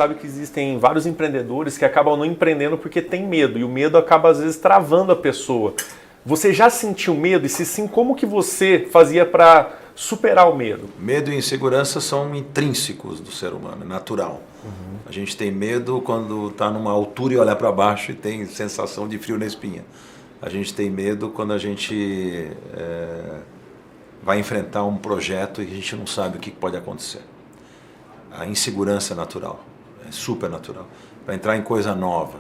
sabe que existem vários empreendedores que acabam não empreendendo porque tem medo, e o medo acaba às vezes travando a pessoa. Você já sentiu medo? E se sim, como que você fazia para superar o medo? Medo e insegurança são intrínsecos do ser humano, é natural. A gente tem medo quando está numa altura e olha para baixo e tem sensação de frio na espinha. A gente tem medo quando a gente vai enfrentar um projeto e a gente não sabe o que pode acontecer. A insegurança é natural, é super natural. Para entrar em coisa nova,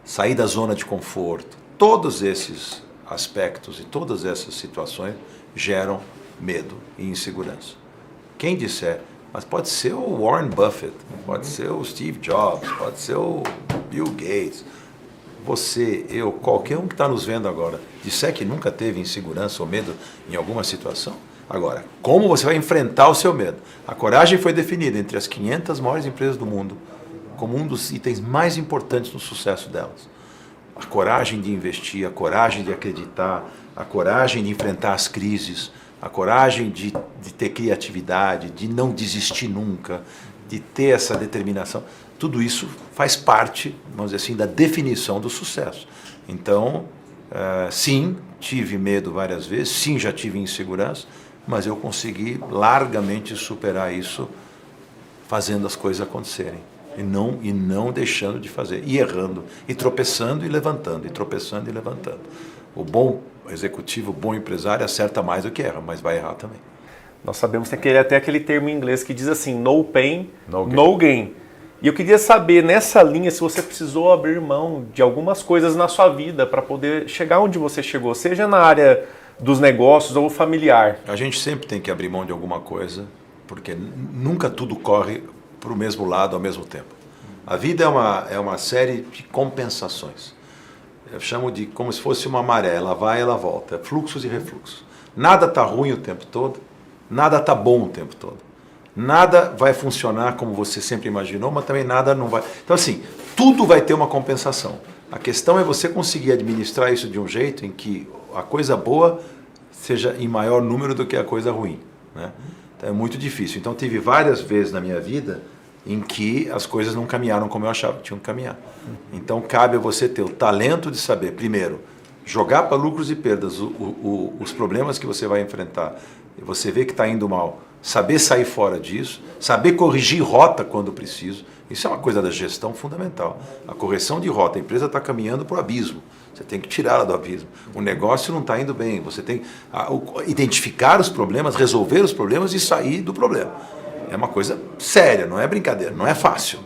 sair da zona de conforto, todos esses aspectos e todas essas situações geram medo e insegurança. Quem disser, mas pode ser o Warren Buffett, pode ser o Steve Jobs, pode ser o Bill Gates, você, eu, qualquer um que está nos vendo agora, disser que nunca teve insegurança ou medo em alguma situação, agora, como você vai enfrentar o seu medo? A coragem foi definida entre as 500 maiores empresas do mundo como um dos itens mais importantes no sucesso delas. A coragem de investir, a coragem de acreditar, a coragem de enfrentar as crises, a coragem de ter criatividade, de não desistir nunca, de ter essa determinação. Tudo isso faz parte, vamos dizer assim, da definição do sucesso. Então, sim, tive medo várias vezes, sim, já tive insegurança, mas eu consegui largamente superar isso fazendo as coisas acontecerem. E não deixando de fazer, e errando, e tropeçando e levantando, e tropeçando e levantando. O bom executivo, o bom empresário acerta mais do que erra, mas vai errar também. Nós sabemos que tem até aquele termo em inglês que diz assim, no pain, no gain. E eu queria saber, nessa linha, se você precisou abrir mão de algumas coisas na sua vida para poder chegar onde você chegou, seja na área dos negócios ou familiar. A gente sempre tem que abrir mão de alguma coisa, porque nunca tudo corre para o mesmo lado ao mesmo tempo. A vida é uma série de compensações. Eu chamo de como se fosse uma maré, ela vai e ela volta, fluxos e refluxos. Nada está ruim o tempo todo, nada está bom o tempo todo. Nada vai funcionar como você sempre imaginou, mas também nada não vai. Então assim, tudo vai ter uma compensação. A questão é você conseguir administrar isso de um jeito em que a coisa boa seja em maior número do que a coisa ruim, né? Então é muito difícil. Então tive várias vezes na minha vida em que as coisas não caminharam como eu achava que tinham que caminhar. Então cabe a você ter o talento de saber, primeiro, jogar para lucros e perdas os problemas que você vai enfrentar, e você vê que está indo mal, saber sair fora disso, saber corrigir rota quando preciso. Isso é uma coisa da gestão fundamental. A correção de rota, a empresa está caminhando para o abismo, você tem que tirá-la do abismo. O negócio não está indo bem, você tem que identificar os problemas, resolver os problemas e sair do problema. É uma coisa séria, não é brincadeira, não é fácil.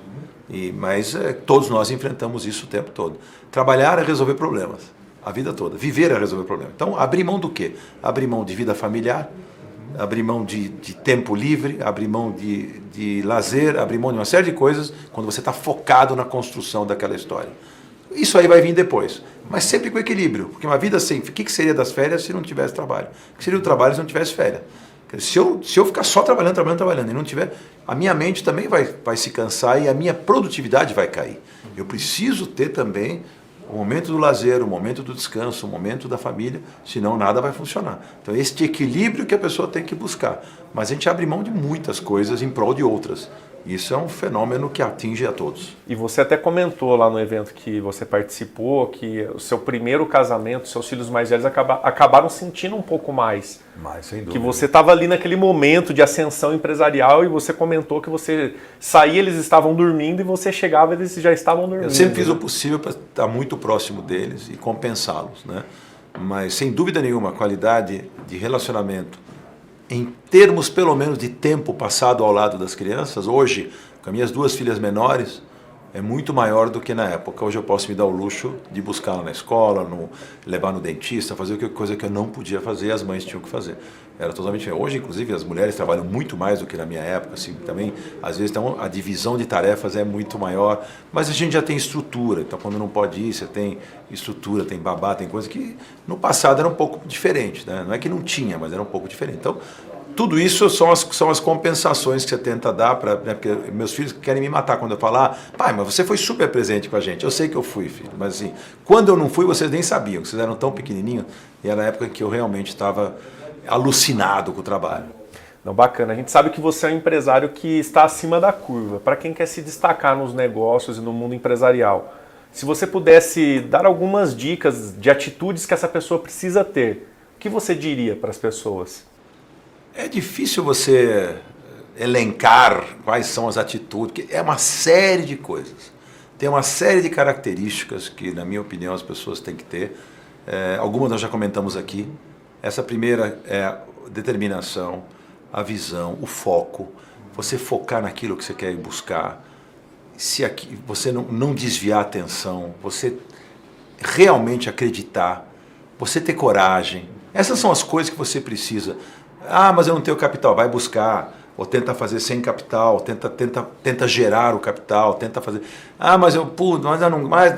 Mas todos nós enfrentamos isso o tempo todo. Trabalhar é resolver problemas, a vida toda. Viver é resolver problemas. Então, abrir mão do quê? Abrir mão de vida familiar, abrir mão de tempo livre, abrir mão de lazer, abrir mão de uma série de coisas quando você está focado na construção daquela história. Isso aí vai vir depois, mas sempre com equilíbrio, porque uma vida sem... O que seria das férias se não tivesse trabalho? O que seria o trabalho se não tivesse férias? Se eu ficar só trabalhando e não tiver, a minha mente também vai se cansar e a minha produtividade vai cair. Eu preciso ter também o momento do lazer, o momento do descanso, o momento da família, senão nada vai funcionar. Então este equilíbrio que a pessoa tem que buscar. Mas a gente abre mão de muitas coisas em prol de outras. Isso é um fenômeno que atinge a todos. E você até comentou lá no evento que você participou que o seu primeiro casamento, seus filhos mais velhos acabaram sentindo um pouco mais. Mas, sem dúvida. Que você estava ali naquele momento de ascensão empresarial e você comentou que você saía, eles estavam dormindo e você chegava e eles já estavam dormindo. Eu sempre fiz o possível para estar muito próximo deles e compensá-los, né? Mas, sem dúvida nenhuma, a qualidade de relacionamento em termos, pelo menos, de tempo passado ao lado das crianças, hoje, com as minhas duas filhas menores, é muito maior do que na época. Hoje eu posso me dar o luxo de buscá-la na escola, levar no dentista, fazer coisa que eu não podia fazer e as mães tinham que fazer. Era totalmente diferente. Hoje, inclusive, as mulheres trabalham muito mais do que na minha época. Assim, também, às vezes, então, a divisão de tarefas é muito maior, mas a gente já tem estrutura. Então, quando não pode ir, você tem estrutura, tem babá, tem coisa que no passado era um pouco diferente, né? Não é que não tinha, mas era um pouco diferente. Então, tudo isso são as compensações que você tenta dar, né, porque meus filhos querem me matar quando eu falar, pai, mas você foi super presente com a gente. Eu sei que eu fui, filho, mas assim, quando eu não fui, vocês nem sabiam, vocês eram tão pequenininhos, e era a época que eu realmente estava alucinado com o trabalho. Não, bacana. A gente sabe que você é um empresário que está acima da curva. Para quem quer se destacar nos negócios e no mundo empresarial, se você pudesse dar algumas dicas de atitudes que essa pessoa precisa ter, o que você diria para as pessoas? É difícil você elencar quais são as atitudes, porque é uma série de coisas. Tem uma série de características que, na minha opinião, as pessoas têm que ter. Algumas nós já comentamos aqui. Essa primeira é a determinação, a visão, o foco. Você focar naquilo que você quer buscar. Se aqui, você não desviar a atenção, você realmente acreditar, você ter coragem. Essas são as coisas que você precisa. Ah, mas eu não tenho capital. Vai buscar. Ou tenta fazer sem capital, tenta gerar o capital, tenta fazer. Ah, mas eu pude, mas eu não. Mas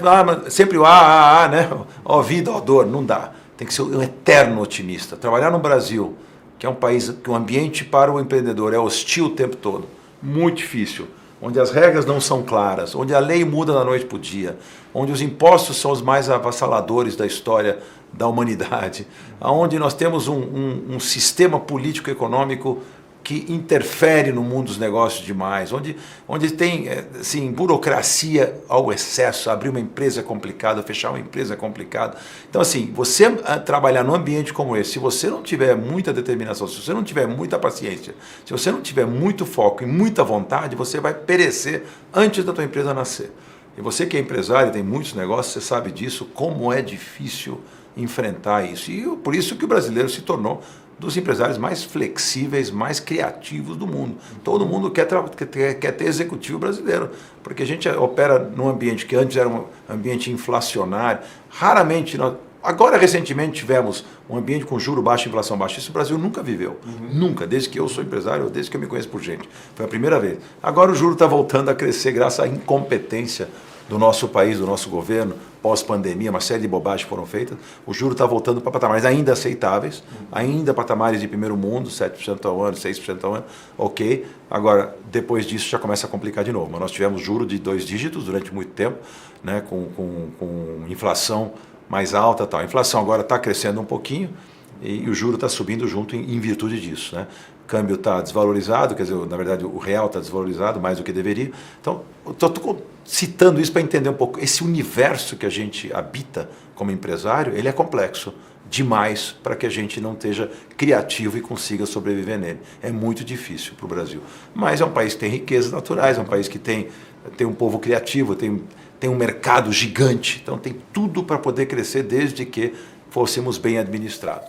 sempre o né? Ó vida, ó dor, não dá. Tem que ser um eterno otimista. Trabalhar no Brasil, que é um país que o ambiente para o empreendedor é hostil o tempo todo, muito difícil, onde as regras não são claras, onde a lei muda da noite para o dia, onde os impostos são os mais avassaladores da história da humanidade, onde nós temos um sistema político-econômico que interfere no mundo dos negócios demais, onde tem assim, burocracia ao excesso, abrir uma empresa é complicado, fechar uma empresa é complicado. Então assim, você trabalhar num ambiente como esse, se você não tiver muita determinação, se você não tiver muita paciência, se você não tiver muito foco e muita vontade, você vai perecer antes da tua empresa nascer. E você que é empresário, tem muitos negócios, você sabe disso, como é difícil enfrentar isso. E por isso que o brasileiro se tornou dos empresários mais flexíveis, mais criativos do mundo. Todo mundo quer ter executivo brasileiro, porque a gente opera num ambiente que antes era um ambiente inflacionário. Raramente, agora recentemente tivemos um ambiente com juro baixo e inflação baixa. Isso o Brasil nunca viveu. Nunca, desde que eu sou empresário, desde que eu me conheço por gente. Foi a primeira vez. Agora o juro está voltando a crescer graças à incompetência do nosso país, do nosso governo, pós-pandemia, uma série de bobagens foram feitas, o juro está voltando para patamares ainda aceitáveis, ainda patamares de primeiro mundo, 7% ao ano, 6% ao ano, ok. Agora, depois disso já começa a complicar de novo. Mas nós tivemos juro de 2 dígitos durante muito tempo, né, com inflação mais alta. Tal. A inflação agora está crescendo um pouquinho e o juro está subindo junto em virtude disso, né? O câmbio está desvalorizado, quer dizer, na verdade o real está desvalorizado mais do que deveria. Então, estou citando isso para entender um pouco. Esse universo que a gente habita como empresário, ele é complexo demais para que a gente não esteja criativo e consiga sobreviver nele. É muito difícil para o Brasil. Mas é um país que tem riquezas naturais, é um país que tem um povo criativo, tem um mercado gigante. Então tem tudo para poder crescer desde que fôssemos bem administrados.